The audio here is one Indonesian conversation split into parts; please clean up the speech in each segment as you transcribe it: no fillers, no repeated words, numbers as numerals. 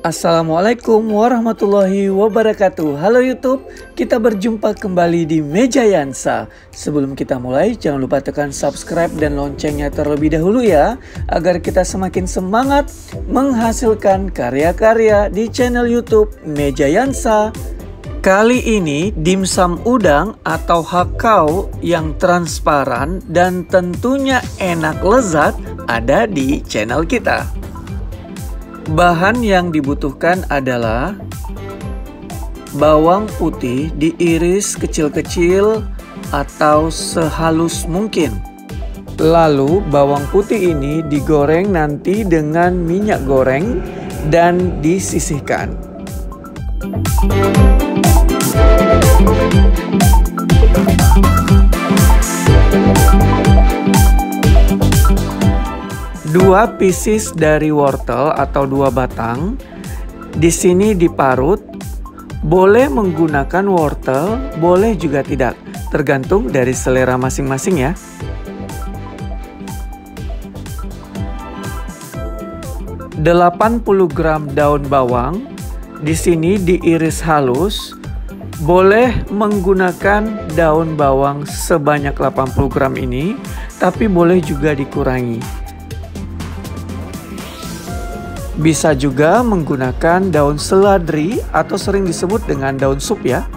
Assalamualaikum warahmatullahi wabarakatuh. Halo YouTube, kita berjumpa kembali di Meja Yansa. Sebelum kita mulai, jangan lupa tekan subscribe dan loncengnya terlebih dahulu ya, agar kita semakin semangat menghasilkan karya-karya di channel YouTube Meja Yansa. Kali ini dimsum udang atau hakau yang transparan dan tentunya enak lezat ada di channel kita. Bahan yang dibutuhkan adalah bawang putih diiris kecil-kecil atau sehalus mungkin. Lalu bawang putih ini digoreng nanti dengan minyak goreng dan disisihkan. Dua pieces dari wortel atau 2 batang di sini diparut. Boleh menggunakan wortel, boleh juga tidak, tergantung dari selera masing-masing ya. ...80 gram daun bawang di sini diiris halus. Boleh menggunakan daun bawang sebanyak 80 gram ini, tapi boleh juga dikurangi. Bisa juga menggunakan daun seladri atau sering disebut dengan daun sup ya.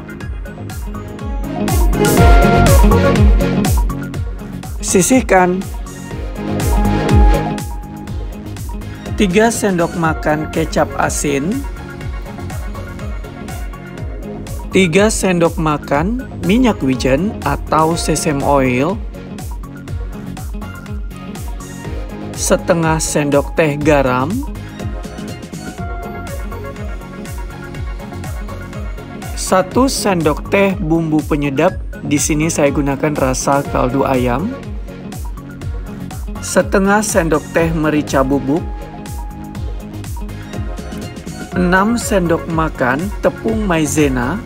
Sisihkan. 3 sendok makan kecap asin, 3 sendok makan minyak wijen atau sesame oil, setengah sendok teh garam, 1 sendok teh bumbu penyedap, di sini saya gunakan rasa kaldu ayam, setengah sendok teh merica bubuk, 6 sendok makan tepung maizena,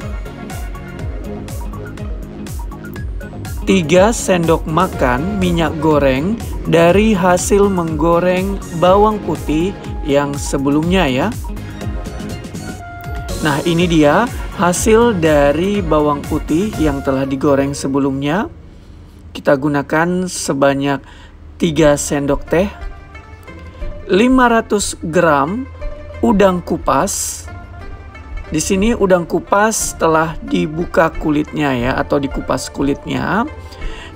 3 sendok makan minyak goreng dari hasil menggoreng bawang putih yang sebelumnya ya. Nah, ini dia hasil dari bawang putih yang telah digoreng sebelumnya. Kita gunakan sebanyak 3 sendok teh, 500 gram udang kupas. Di sini udang kupas telah dibuka kulitnya ya, atau dikupas kulitnya.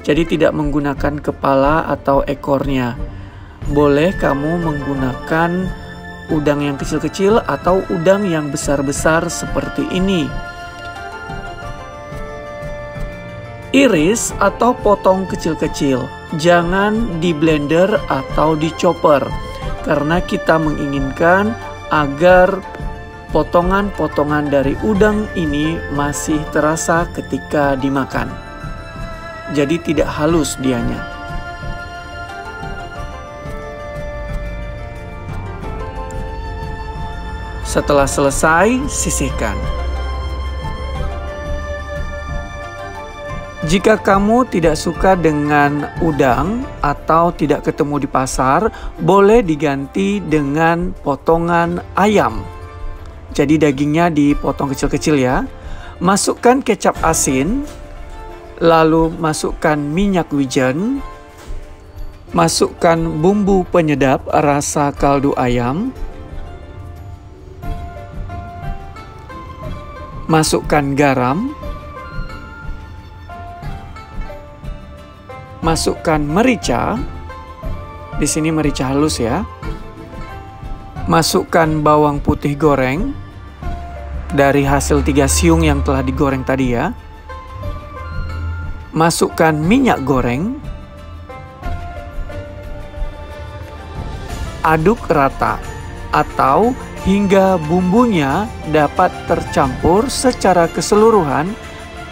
Jadi tidak menggunakan kepala atau ekornya. Boleh kamu menggunakan udang yang kecil-kecil atau udang yang besar-besar seperti ini. Iris atau potong kecil-kecil. Jangan di blender atau di chopper, karena kita menginginkan agar potongan-potongan dari udang ini masih terasa ketika dimakan. Jadi tidak halus dianya. Setelah selesai, sisihkan. Jika kamu tidak suka dengan udang atau tidak ketemu di pasar, boleh diganti dengan potongan ayam. Jadi dagingnya dipotong kecil-kecil ya. Masukkan kecap asin, lalu masukkan minyak wijen, masukkan bumbu penyedap rasa kaldu ayam, masukkan garam, masukkan merica, di sini merica halus ya. Masukkan bawang putih goreng dari hasil 3 siung yang telah digoreng tadi ya. Masukkan minyak goreng, aduk rata atau hingga bumbunya dapat tercampur secara keseluruhan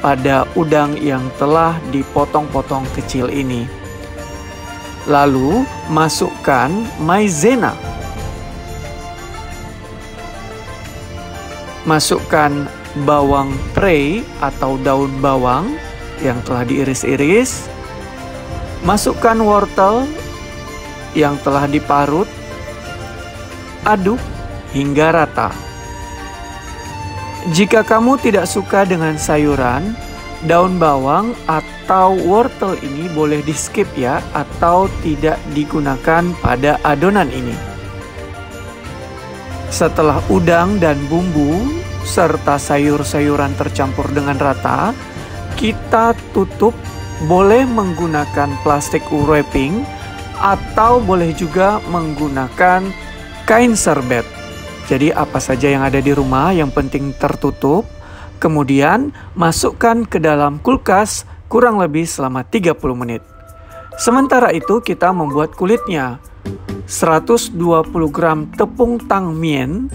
pada udang yang telah dipotong-potong kecil ini. Lalu masukkan maizena. Masukkan bawang prei atau daun bawang yang telah diiris-iris. Masukkan wortel yang telah diparut. Aduk hingga rata. Jika kamu tidak suka dengan sayuran, daun bawang atau wortel ini boleh di skip ya, atau tidak digunakan pada adonan ini. Setelah udang dan bumbu serta sayur-sayuran tercampur dengan rata, kita tutup, boleh menggunakan plastik wrapping atau boleh juga menggunakan kain serbet. Jadi apa saja yang ada di rumah yang penting tertutup. Kemudian masukkan ke dalam kulkas kurang lebih selama 30 menit. Sementara itu kita membuat kulitnya. 120 gram tepung tangmian.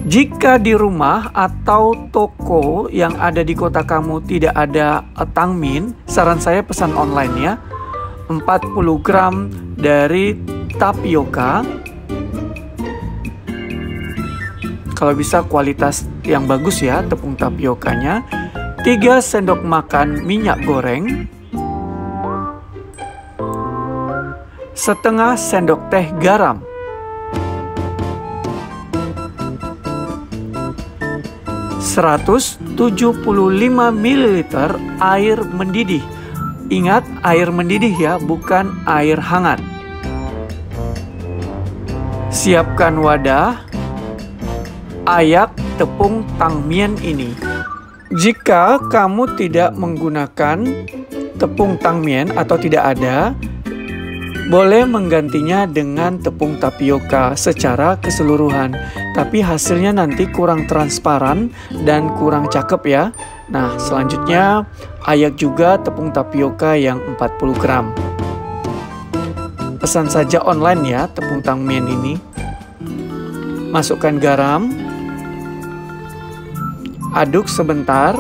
Jika di rumah atau toko yang ada di kota kamu tidak ada tangmin, saran saya pesan online ya. 40 gram dari tapioka. Kalau bisa kualitas yang bagus ya tepung tapiokanya. 3 sendok makan minyak goreng. Setengah sendok teh garam. ...175 ml air mendidih. Ingat, air mendidih ya, bukan air hangat. Siapkan wadah. Ayak tepung tangmian ini. Jika kamu tidak menggunakan tepung tangmian atau tidak ada, boleh menggantinya dengan tepung tapioka secara keseluruhan. Tapi hasilnya nanti kurang transparan dan kurang cakep ya. Nah, selanjutnya ayak juga tepung tapioka yang 40 gram. Pesan saja online ya tepung tangmian ini. Masukkan garam. Aduk sebentar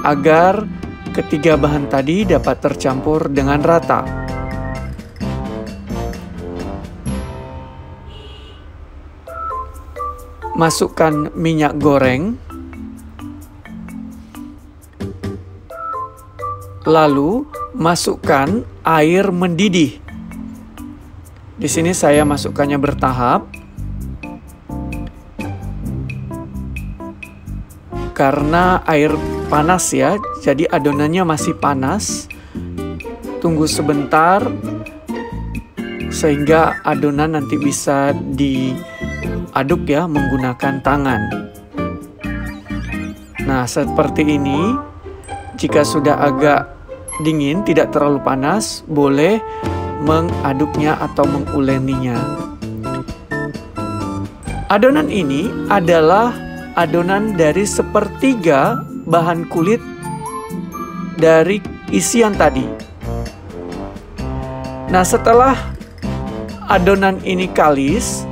agar ketiga bahan tadi dapat tercampur dengan rata. Masukkan minyak goreng. Lalu masukkan air mendidih. Di sini saya masukkannya bertahap. Karena air panas ya, jadi adonannya masih panas. Tunggu sebentar sehingga adonan nanti bisa diaduk ya menggunakan tangan. Nah, seperti ini. Jika sudah agak dingin, tidak terlalu panas, boleh mengaduknya atau menguleninya. Adonan ini adalah adonan dari sepertiga bahan kulit dari isian tadi. Nah, setelah adonan ini kalis,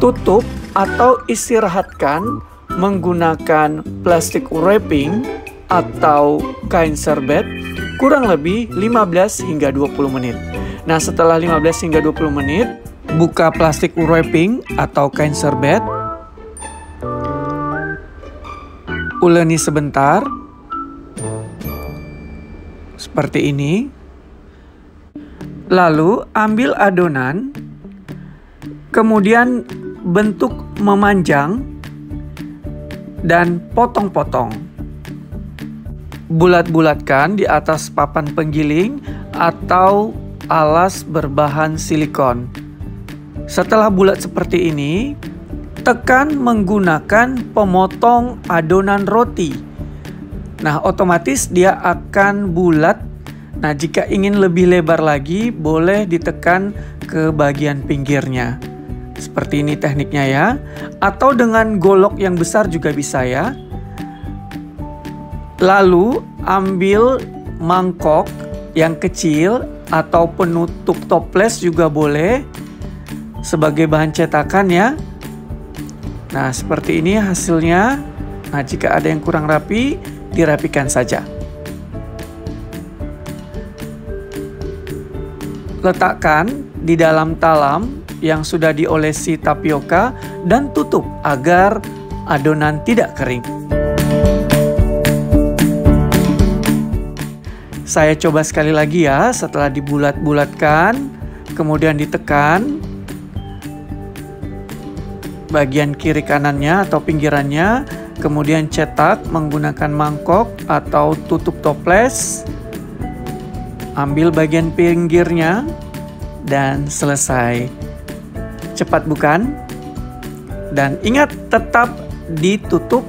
tutup atau istirahatkan menggunakan plastik wrapping atau kain serbet kurang lebih 15 hingga 20 menit. Nah, setelah 15 hingga 20 menit, buka plastik wrapping atau kain serbet. Uleni sebentar. Seperti ini. Lalu ambil adonan. Kemudian bentuk memanjang dan potong-potong. Bulat-bulatkan di atas papan penggiling atau alas berbahan silikon. Setelah bulat seperti ini, tekan menggunakan pemotong adonan roti. Nah, otomatis dia akan bulat. Nah, jika ingin lebih lebar lagi, boleh ditekan ke bagian pinggirnya. Seperti ini tekniknya ya. Atau dengan golok yang besar juga bisa ya. Lalu ambil mangkok yang kecil atau penutup toples juga boleh sebagai bahan cetakan ya. Nah, seperti ini hasilnya. Nah, jika ada yang kurang rapi, dirapikan saja. Letakkan di dalam talam yang sudah diolesi tapioka dan tutup agar adonan tidak kering. Saya coba sekali lagi ya, setelah dibulat-bulatkan, kemudian ditekan. bagian kiri kanannya atau pinggirannya, kemudian cetak menggunakan mangkok atau tutup toples, ambil bagian pinggirnya, dan selesai. Cepat bukan? Dan ingat, tetap ditutup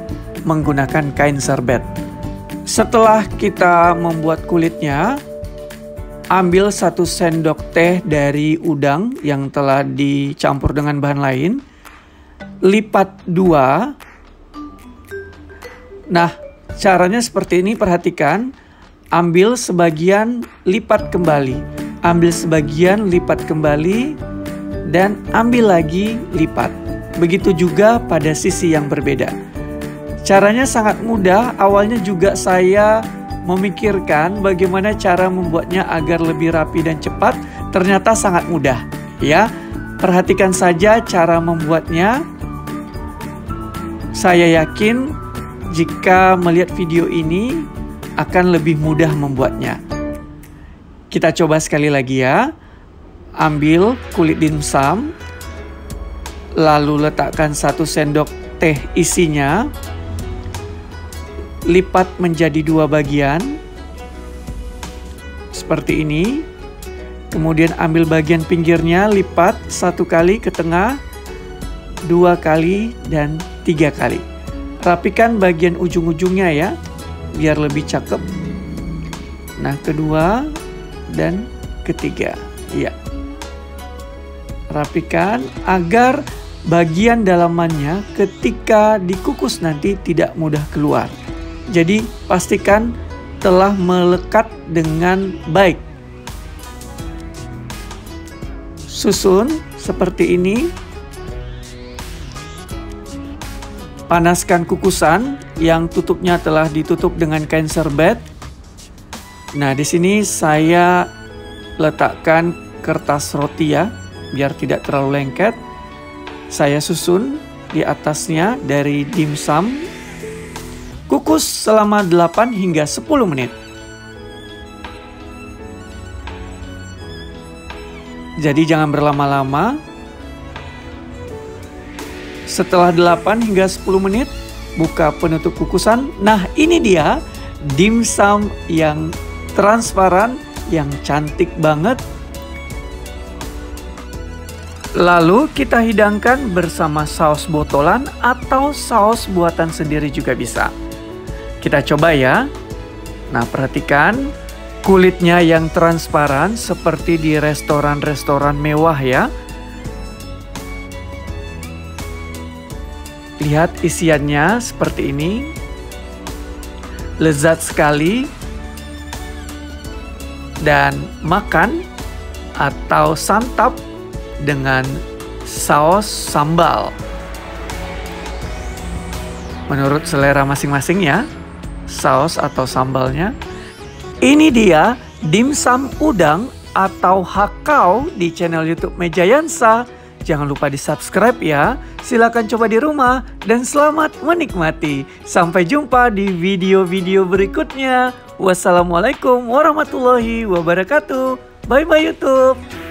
menggunakan kain serbet. Setelah kita membuat kulitnya, ambil 1 sendok teh dari udang yang telah dicampur dengan bahan lain, lipat 2. Nah, caranya seperti ini, perhatikan. Ambil sebagian, lipat kembali. Ambil sebagian, lipat kembali, dan ambil lagi, lipat. Begitu juga pada sisi yang berbeda. Caranya sangat mudah. Awalnya juga saya memikirkan bagaimana cara membuatnya agar lebih rapi dan cepat. Ternyata sangat mudah, ya. Perhatikan saja cara membuatnya. Saya yakin jika melihat video ini akan lebih mudah membuatnya. Kita coba sekali lagi ya. Ambil kulit dimsum, lalu letakkan 1 sendok teh isinya, lipat menjadi 2 bagian seperti ini. Kemudian ambil bagian pinggirnya, lipat 1 kali ke tengah, 2 kali, dan 3 kali. Rapikan bagian ujung-ujungnya ya, biar lebih cakep. Nah, kedua dan ketiga, iya. Rapikan agar bagian dalamannya ketika dikukus nanti tidak mudah keluar. Jadi pastikan telah melekat dengan baik. Susun seperti ini. Panaskan kukusan yang tutupnya telah ditutup dengan kain serbet. Nah, di sini saya letakkan kertas roti ya, biar tidak terlalu lengket. Saya susun di atasnya dari dimsum. Kukus selama 8 hingga 10 menit. Jadi jangan berlama-lama. Setelah 8 hingga 10 menit, buka penutup kukusan. Nah, ini dia dimsum yang transparan, yang cantik banget. Lalu kita hidangkan bersama saus botolan atau saus buatan sendiri juga bisa. Kita coba ya. Nah, perhatikan kulitnya yang transparan seperti di restoran-restoran mewah ya. Lihat isiannya seperti ini. Lezat sekali. Dan makan atau santap dengan saus sambal. Menurut selera masing-masing ya, saus atau sambalnya. Ini dia dimsum udang atau hakau di channel YouTube Mejayansa. Jangan lupa di subscribe ya. Silakan coba di rumah dan selamat menikmati. Sampai jumpa di video-video berikutnya. Wassalamualaikum warahmatullahi wabarakatuh. Bye bye YouTube.